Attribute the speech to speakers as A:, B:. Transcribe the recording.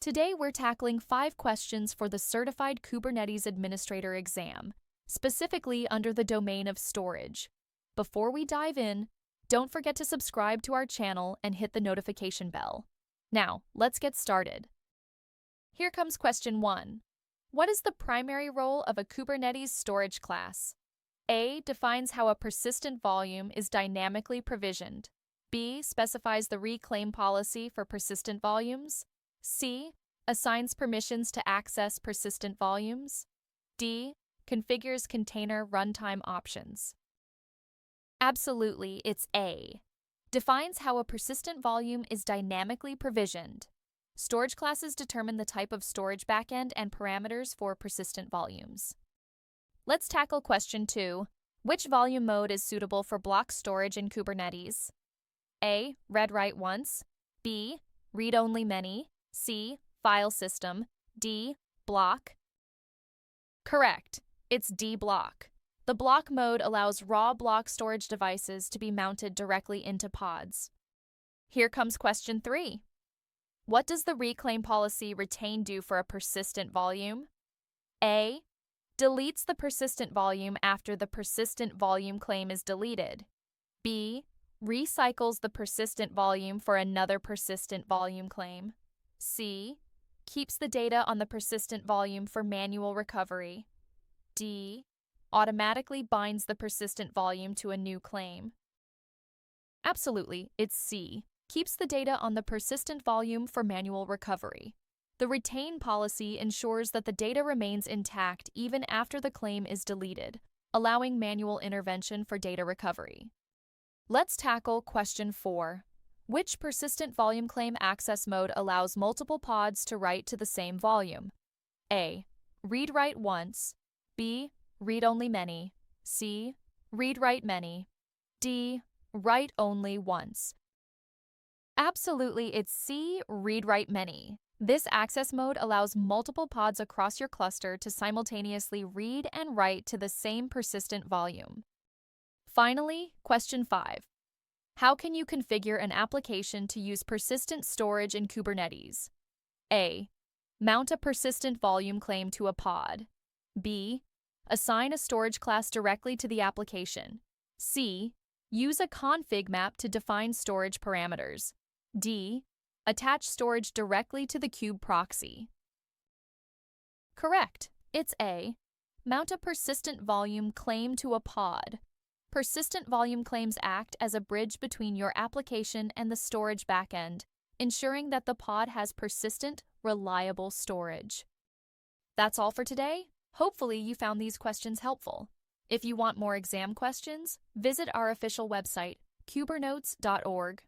A: Today we're tackling 5 questions for the Certified Kubernetes Administrator exam, specifically under the domain of storage. Before we dive in, don't forget to subscribe to our channel and hit the notification bell. Now, let's get started. Here comes question 1. What is the primary role of a Kubernetes storage class? A. Defines how a persistent volume is dynamically provisioned. B. Specifies the reclaim policy for persistent volumes. C. Assigns permissions to access persistent volumes. D. Configures container runtime options. Absolutely, it's A. Defines how a persistent volume is dynamically provisioned. Storage classes determine the type of storage backend and parameters for persistent volumes. Let's tackle question 2. Which volume mode is suitable for block storage in Kubernetes? A. ReadWriteOnce. B. ReadOnlyMany. C. File system. D. Block. Correct. It's D. Block. The block mode allows raw block storage devices to be mounted directly into pods. Here comes question 3. What does the reclaim policy retain do for a persistent volume? A. Deletes the persistent volume after the persistent volume claim is deleted. B. Recycles the persistent volume for another persistent volume claim. C. Keeps the data on the persistent volume for manual recovery. D. Automatically binds the persistent volume to a new claim. Absolutely, it's C. Keeps the data on the persistent volume for manual recovery. The retain policy ensures that the data remains intact even after the claim is deleted, allowing manual intervention for data recovery. Let's tackle question 4. Which persistent volume claim access mode allows multiple pods to write to the same volume? A. ReadWriteOnce. B. ReadOnlyMany. C. ReadWriteMany. D. WriteOnlyOnce. Absolutely, it's C. ReadWriteMany. This access mode allows multiple pods across your cluster to simultaneously read and write to the same persistent volume. Finally, question 5. How can you configure an application to use persistent storage in Kubernetes? A. Mount a persistent volume claim to a pod. B. Assign a storage class directly to the application. C. Use a config map to define storage parameters. D. Attach storage directly to the kube proxy. Correct. It's A. Mount a persistent volume claim to a pod. Persistent volume claims act as a bridge between your application and the storage backend, ensuring that the pod has persistent, reliable storage. That's all for today. Hopefully you found these questions helpful. If you want more exam questions, visit our official website, kubernotes.org.